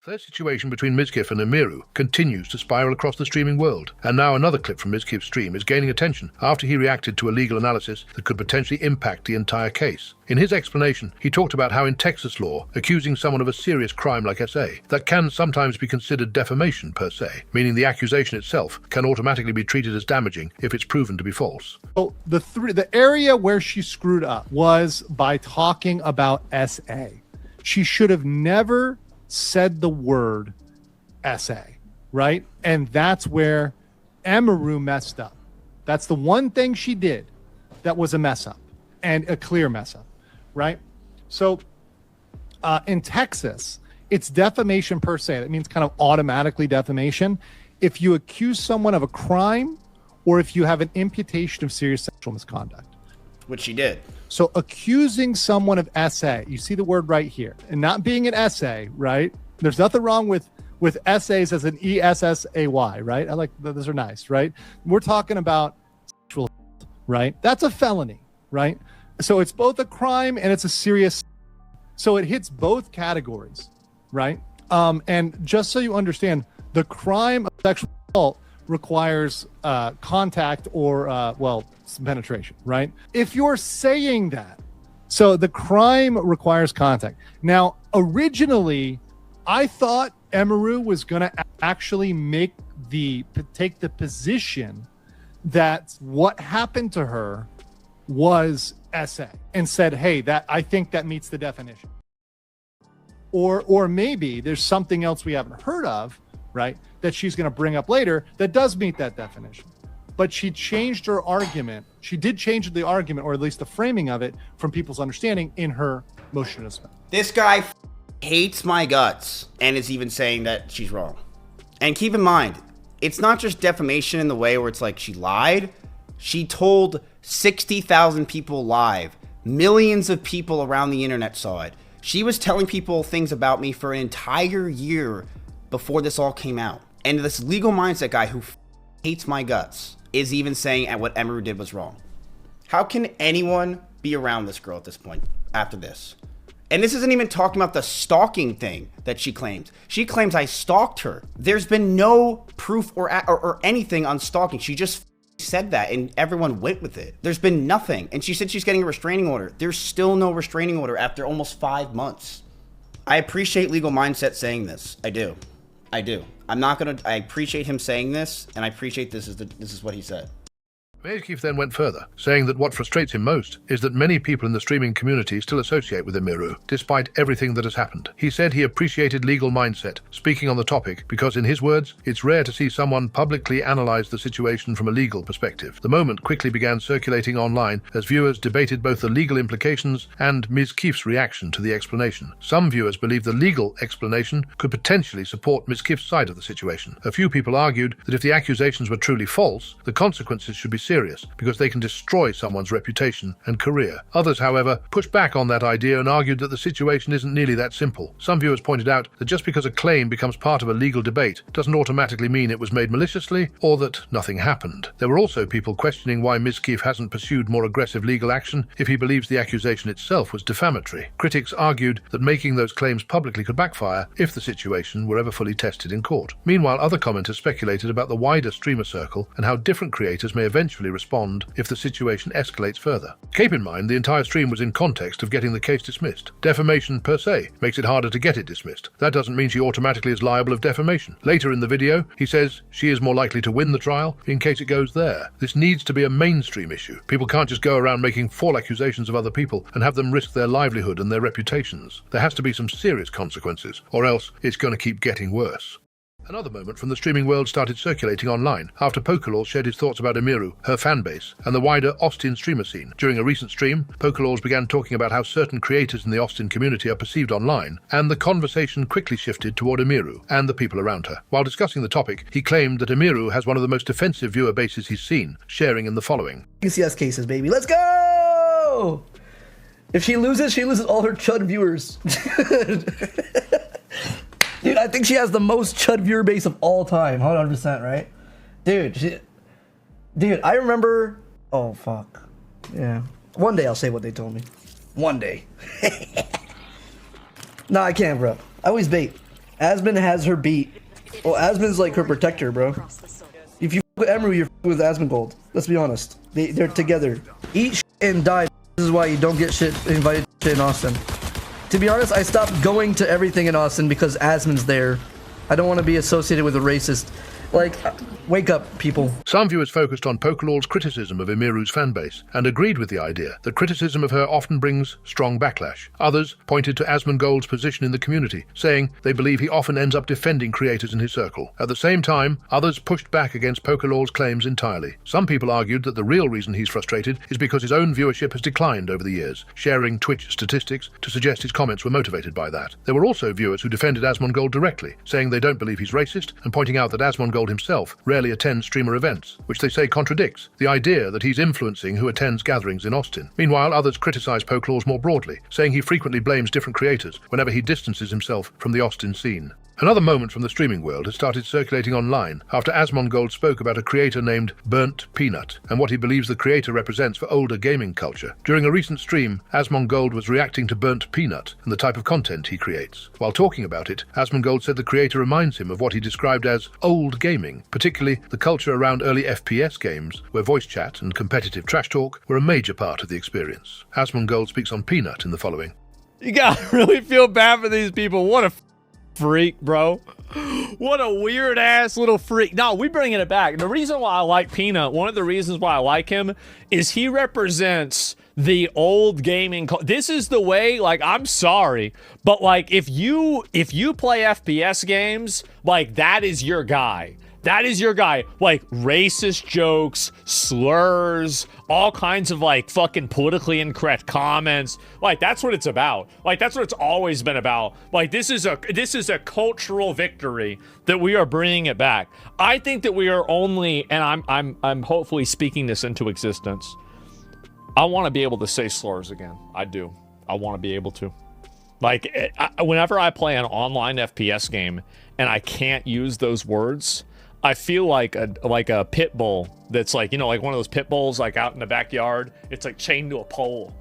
Their situation between Mizkif and Emiru continues to spiral across the streaming world, and now another clip from Mizkif's stream is gaining attention after he reacted to a legal analysis that could potentially impact the entire case. In his explanation, he talked about how in Texas law, accusing someone of a serious crime like SA, that can sometimes be considered defamation per se, meaning the accusation itself can automatically be treated as damaging if it's proven to be false. So the area where she screwed up was by talking about SA. She should have never said the word SA, right? And that's where Emiru messed up. That's the one thing she did that was a mess up, and a clear mess up, right? So in Texas, it's defamation per se. That means kind of automatically defamation if you accuse someone of a crime or if you have an imputation of serious sexual misconduct. Which she did. So accusing someone of SA, you see the word right here, and not being an essay, right? There's nothing wrong with essays as an ESSAY, right? I like those are nice, right? We're talking about sexual, right? That's a felony, right? So it's both a crime and it's a serious. So it hits both categories, right? And just so you understand, the crime of sexual assault requires contact or some penetration, right? If you're saying that, so the crime requires contact. Now, originally, I thought Emiru was going to actually take the position that what happened to her was SA, and said, hey, I think that meets the definition. Or maybe there's something else we haven't heard of, right, that she's going to bring up later that does meet that definition. But she changed her argument. She did change the argument, or at least the framing of it, from people's understanding in her motion to dismiss. This guy hates my guts and is even saying that she's wrong. And keep in mind, it's not just defamation in the way where it's like she lied. She told 60,000 people live. Millions of people around the internet saw it. She was telling people things about me for an entire year before this all came out. And this legal mindset guy who hates my guts is even saying what Emiru did was wrong. How can anyone be around this girl at this point after this? And this isn't even talking about the stalking thing that she claims. She claims I stalked her. There's been no proof or anything on stalking. She just said that and everyone went with it. There's been nothing. And she said she's getting a restraining order. There's still no restraining order after almost 5 months. I appreciate legal mindset saying this. I do. I appreciate him saying this, and I appreciate this is what he said. Mizkif then went further, saying that what frustrates him most is that many people in the streaming community still associate with Emiru, despite everything that has happened. He said he appreciated legal mindset, speaking on the topic, because in his words, it's rare to see someone publicly analyze the situation from a legal perspective. The moment quickly began circulating online as viewers debated both the legal implications and Mizkif's reaction to the explanation. Some viewers believed the legal explanation could potentially support Mizkif's side of the situation. A few people argued that if the accusations were truly false, the consequences should be serious because they can destroy someone's reputation and career. Others, however, pushed back on that idea and argued that the situation isn't nearly that simple. Some viewers pointed out that just because a claim becomes part of a legal debate doesn't automatically mean it was made maliciously or that nothing happened. There were also people questioning why Mizkif hasn't pursued more aggressive legal action if he believes the accusation itself was defamatory. Critics argued that making those claims publicly could backfire if the situation were ever fully tested in court. Meanwhile, other commenters speculated about the wider streamer circle and how different creators may eventually respond if the situation escalates further. Keep in mind, the entire stream was in context of getting the case dismissed. Defamation per se makes it harder to get it dismissed. That doesn't mean she automatically is liable of defamation. Later in the video, he says she is more likely to win the trial in case it goes there. This needs to be a mainstream issue. People can't just go around making false accusations of other people and have them risk their livelihood and their reputations. There has to be some serious consequences, or else it's going to keep getting worse. Another moment from the streaming world started circulating online after Pokelawls shared his thoughts about Emiru, her fanbase, and the wider Austin streamer scene. During a recent stream, Pokelawls began talking about how certain creators in the Austin community are perceived online, and the conversation quickly shifted toward Emiru and the people around her. While discussing the topic, he claimed that Emiru has one of the most offensive viewer bases he's seen, sharing in the following. UCS cases, baby. Let's go! If she loses all her chud viewers. Dude, I think she has the most chud viewer base of all time. 100%, right? Dude, I remember... Oh, fuck. Yeah. One day I'll say what they told me. One day. No, I can't, bro. I always bait. Asmon has her beat. Well, Asmon's like her protector, bro. If you f with Emiru, you're with Asmongold. Let's be honest. They're together. Eat and die. This is why you don't get invited to in Austin. To be honest, I stopped going to everything in Austin because Asmon's there. I don't want to be associated with a racist. Like, wake up, people. Some viewers focused on Pokelawls' criticism of Emiru's fanbase and agreed with the idea that criticism of her often brings strong backlash. Others pointed to Asmongold's position in the community, saying they believe he often ends up defending creators in his circle. At the same time, others pushed back against Pokelawls' claims entirely. Some people argued that the real reason he's frustrated is because his own viewership has declined over the years, sharing Twitch statistics to suggest his comments were motivated by that. There were also viewers who defended Asmongold directly, saying they don't believe he's racist and pointing out that Asmongold himself rarely attends streamer events, which they say contradicts the idea that he's influencing who attends gatherings in Austin. Meanwhile, others criticize Pokelawls more broadly, saying he frequently blames different creators whenever he distances himself from the Austin scene. Another moment from the streaming world has started circulating online after Asmongold spoke about a creator named Burnt Peanut and what he believes the creator represents for older gaming culture. During a recent stream, Asmongold was reacting to Burnt Peanut and the type of content he creates. While talking about it, Asmongold said the creator reminds him of what he described as old gaming, particularly the culture around early FPS games, where voice chat and competitive trash talk were a major part of the experience. Asmongold speaks on Peanut in the following. You gotta really feel bad for these people. What a freak, bro. What a weird ass little freak. No, we bringing it back. The reason why I like Peanut, one of the reasons why I like him is he represents the old gaming. This is the way, like, I'm sorry, but like if you play FPS games, like that is your guy. That is your guy. Like racist jokes, slurs, all kinds of like fucking politically incorrect comments. Like that's what it's about. Like that's what it's always been about. Like this is a cultural victory that we are bringing it back. I think that we are only, and I'm hopefully speaking this into existence. I want to be able to say slurs again. I do. I want to be able to. Like whenever I play an online FPS game and I can't use those words, I feel like a pit bull that's like, you know, like one of those pit bulls like out in the backyard. It's like chained to a pole.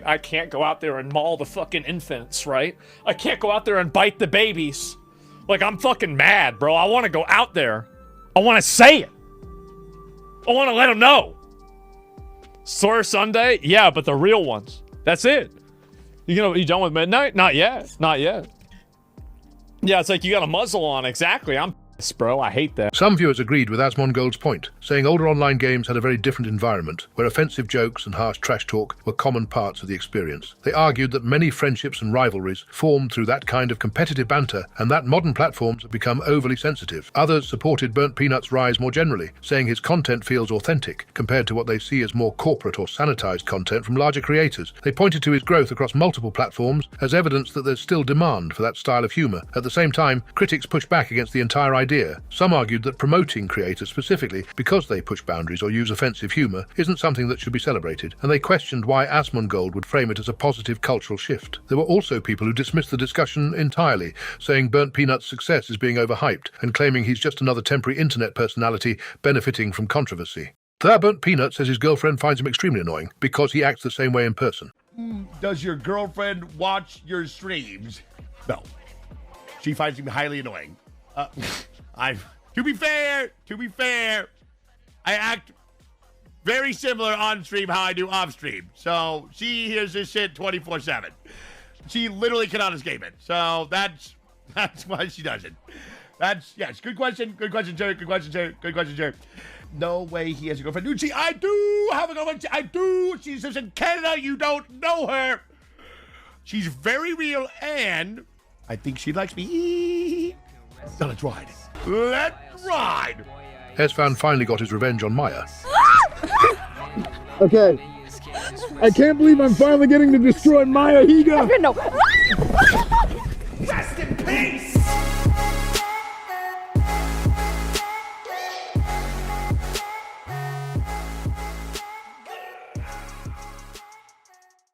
I can't go out there and maul the fucking infants, right? I can't go out there and bite the babies. Like I'm fucking mad, bro. I want to go out there. I want to say it. I want to let them know. Slur Sunday? Yeah, but the real ones. That's it. You done with midnight? Not yet. Not yet. Yeah, it's like you got a muzzle on. Exactly. I'm bro, I hate that. Some viewers agreed with Asmongold's point, saying older online games had a very different environment, where offensive jokes and harsh trash talk were common parts of the experience. They argued that many friendships and rivalries formed through that kind of competitive banter, and that modern platforms have become overly sensitive. Others supported Burnt Peanut's rise more generally, saying his content feels authentic, compared to what they see as more corporate or sanitized content from larger creators. They pointed to his growth across multiple platforms as evidence that there's still demand for that style of humor. At the same time, critics pushed back against the entire idea. Some argued that promoting creators specifically because they push boundaries or use offensive humor isn't something that should be celebrated, and they questioned why Asmongold would frame it as a positive cultural shift. There were also people who dismissed the discussion entirely, saying Burnt Peanut's success is being overhyped and claiming he's just another temporary internet personality benefiting from controversy. There, Burnt Peanut says his girlfriend finds him extremely annoying because he acts the same way in person. Does your girlfriend watch your streams? No. She finds him highly annoying. To be fair, I act very similar on stream how I do off stream. So she hears this shit 24/7. She literally cannot escape it. So that's why she does it. Yes, good question, Jerry. No way he has a girlfriend. Dude, I do have a girlfriend. I do. She lives in Canada. You don't know her. She's very real, and I think she likes me. So let's ride. Let's ride. Esfan finally got his revenge on Maya. Okay. I can't believe I'm finally getting to destroy Maya Higa.